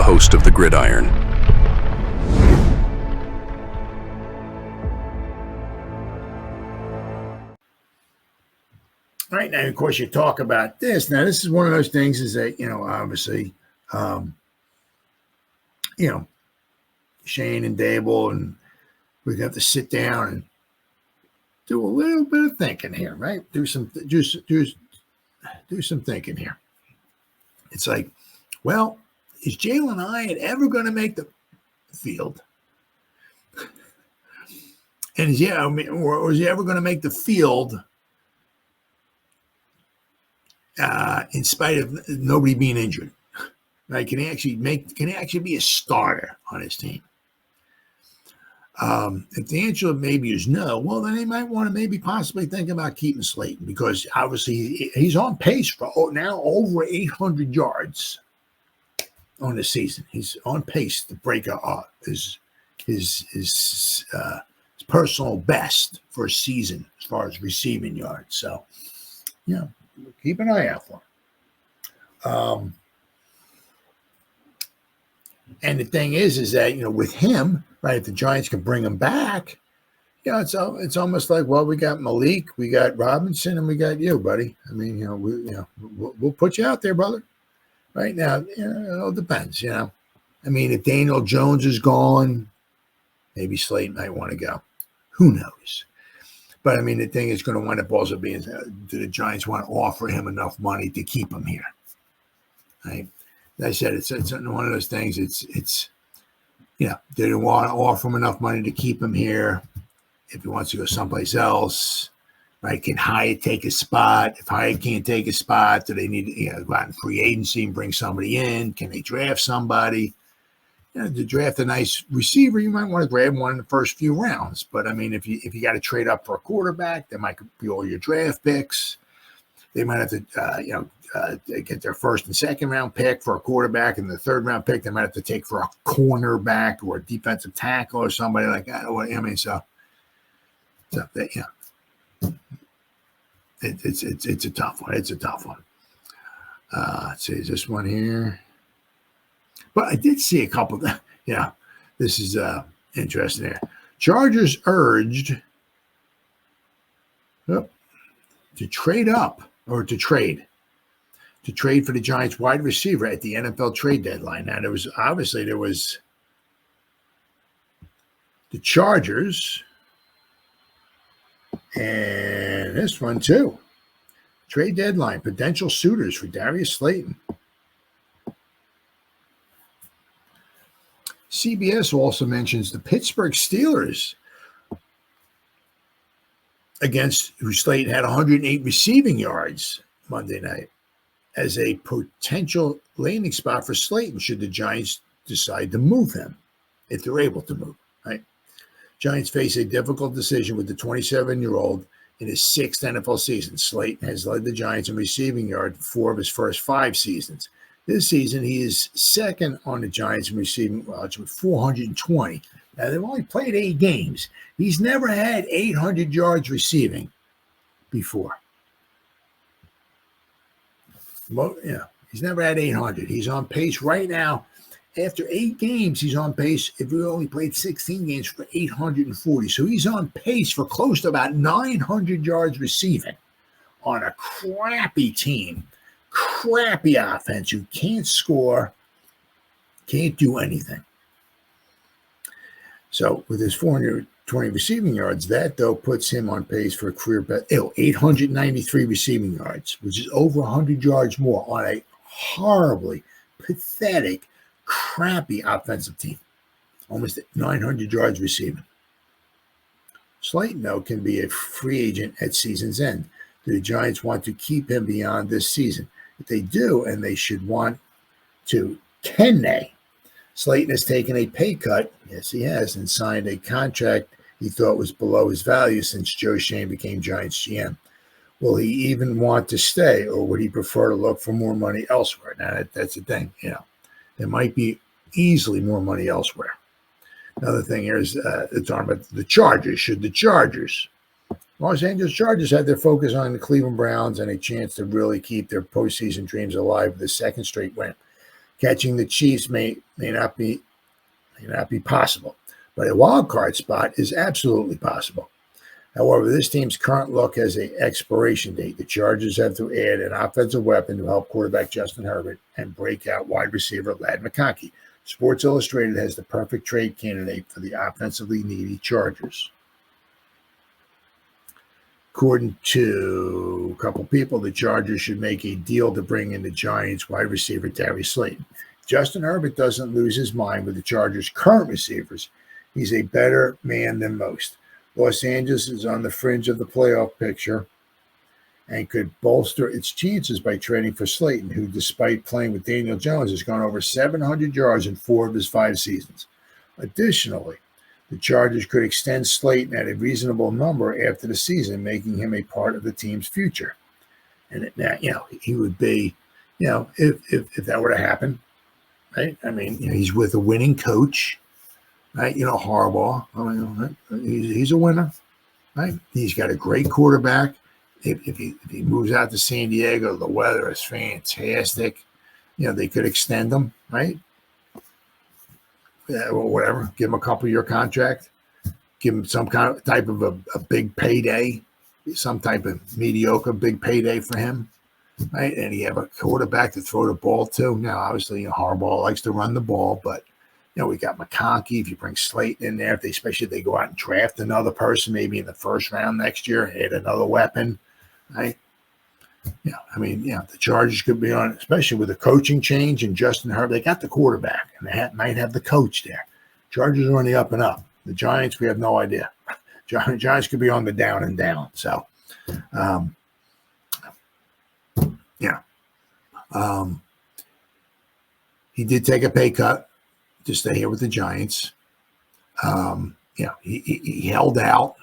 host of the Gridiron. All right, now, of course, you talk about this. Now, this is one of those things is that, obviously, Shane and Dable, and we have to sit down and do a little bit of thinking here, right? Do some thinking here. It's like, well, is Jalen Hyatt ever going to make the field? And or is he ever going to make the field in spite of nobody being injured? Right? Can he actually be a starter on his team? If the answer maybe is no, well, then they might want to possibly think about keeping Slayton, because obviously he's on pace for now over 800 yards on the season. He's on pace to break his personal best for a season as far as receiving yards. So, keep an eye out for him. And the thing is that, with him, right, if the Giants can bring him back, it's almost like, well, we got Malik, we got Robinson, and we got you, buddy. I mean, we'll put you out there, brother. Right now, it all depends, I mean, if Daniel Jones is gone, maybe Slayton might want to go. Who knows? But, I mean, the thing is going to wind up also being, do the Giants want to offer him enough money to keep him here? Right? As I said, it's one of those things. It's they don't want to offer him enough money to keep him here. If he wants to go someplace else, right? Can Hyatt take a spot? If Hyatt can't take a spot, do they need to go out in free agency and bring somebody in? Can they draft somebody? To draft a nice receiver, you might want to grab one in the first few rounds. But I mean, if you got to trade up for a quarterback, that might be all your draft picks. They might have to get their first and second round pick for a quarterback, and the third round pick they might have to take for a cornerback or a defensive tackle or somebody like that. I mean, so that, it's a tough one. It's a tough one. Let's see, is this one here? But I did see a couple of, this is interesting here. Chargers urged to trade up or to trade for the Giants wide receiver at the NFL trade deadline. Now, there was the Chargers and this one too. Trade deadline, potential suitors for Darius Slayton. CBS also mentions the Pittsburgh Steelers, against who Slayton had 108 receiving yards Monday night, as a potential landing spot for Slayton should the Giants decide to move him, if they're able to move, right? Giants face a difficult decision with the 27-year-old in his sixth NFL season. Slayton has led the Giants in receiving yards 4 of his first 5 seasons. This season, he is second on the Giants in receiving yards with 420. Now, they've only played 8 games. He's never had 800 yards receiving before. Well, he's never had 800. He's on pace right now. After 8 games, he's on pace. If we only played 16 games, for 840. So he's on pace for close to about 900 yards receiving on a crappy team, crappy offense. You can't score, can't do anything. So with his 420 receiving yards, that, though, puts him on pace for a career best, 893 receiving yards, which is over 100 yards more on a horribly pathetic, crappy offensive team. Almost 900 yards receiving. Slayton, though, can be a free agent at season's end. Do the Giants want to keep him beyond this season? If they do, and they should want to, can they? Slayton has taken a pay cut, yes he has, and signed a contract he thought was below his value since Joe Schoen became Giants GM. Will he even want to stay, or would he prefer to look for more money elsewhere? Now, that's the thing, There might be easily more money elsewhere. Another thing here is they're talking about the Chargers. Should the Los Angeles Chargers have their focus on the Cleveland Browns and a chance to really keep their postseason dreams alive with a second straight win? Catching the Chiefs may not be possible, but a wild card spot is absolutely possible. However, this team's current look has an expiration date. The Chargers have to add an offensive weapon to help quarterback Justin Herbert and breakout wide receiver Ladd McConkey. Sports Illustrated has the perfect trade candidate for the offensively needy Chargers. According to a couple people, the Chargers should make a deal to bring in the Giants wide receiver Darius Slayton. Justin Herbert doesn't lose his mind with the Chargers' current receivers. He's a better man than most. Los Angeles is on the fringe of the playoff picture and could bolster its chances by trading for Slayton, who, despite playing with Daniel Jones, has gone over 700 yards in 4 of his 5 seasons. Additionally, the Chargers could extend Slayton at a reasonable number after the season, making him a part of the team's future. And now, he would be, if that were to happen, right? I mean, he's with a winning coach, right? Harbaugh. I mean, he's a winner, right? He's got a great quarterback. If he moves out to San Diego, the weather is fantastic. They could extend him, right? Yeah, or whatever. Give him a couple-year contract. Give him some kind of type of a big payday, some type of mediocre big payday for him, right? And you have a quarterback to throw the ball to. Now, obviously, Harbaugh likes to run the ball, but we got McConkey. If you bring Slayton in there, especially if they go out and draft another person, maybe in the first round next year, add another weapon, right? The Chargers could be on, especially with the coaching change and Justin Herbert. They got the quarterback, and they might have the coach there. Chargers are on the up and up. The Giants, we have no idea. Giants could be on the down and down. So, he did take a pay cut to stay here with the Giants. He held out.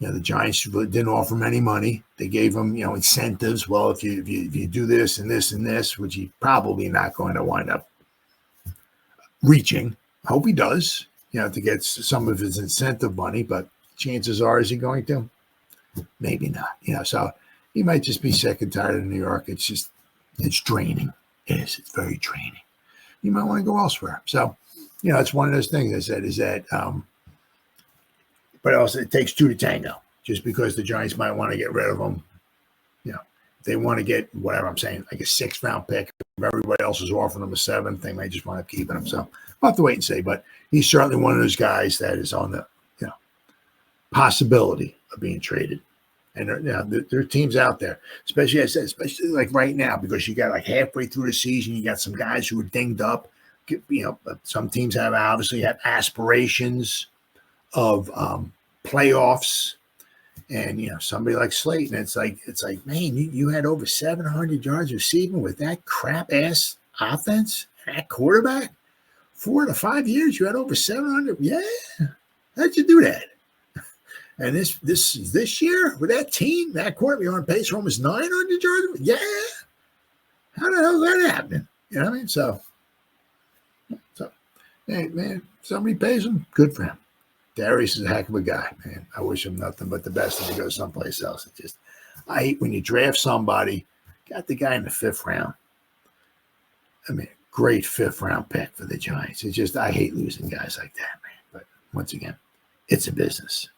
The Giants didn't offer him any money. They gave him, incentives. Well, if you do this and this and this, which he's probably not going to wind up reaching. I hope he does, to get some of his incentive money. But chances are, is he going to? Maybe not. So he might just be sick and tired of New York. It's draining. It is. It's very draining. You might want to go elsewhere. So, it's one of those things I said is that. But also, it takes 2 to tango. Just because the Giants might want to get rid of him, they want to get whatever I'm saying, like a 6th round pick. If everybody else is offering him a 7th, they may just want to keep him. So we'll have to wait and see. But he's certainly one of those guys that is on the possibility of being traded. And there are teams out there, especially like right now, because you got like halfway through the season, you got some guys who are dinged up. Some teams obviously have aspirations of playoffs, and somebody like Slayton, it's like man, you had over 700 yards receiving with that crap ass offense, that quarterback. 4 to 5 years, you had over 700. Yeah, how'd you do that? And this year with that team, that quarterback, you're on pace for almost 900 yards. Yeah, how the hell is that happening? You know what I mean? So hey man, somebody pays him, good for him. Darius is a heck of a guy, man. I wish him nothing but the best if he goes someplace else. I hate when you draft somebody, got the guy in the 5th round. I mean, great 5th round pick for the Giants. I hate losing guys like that, man. But once again, it's a business.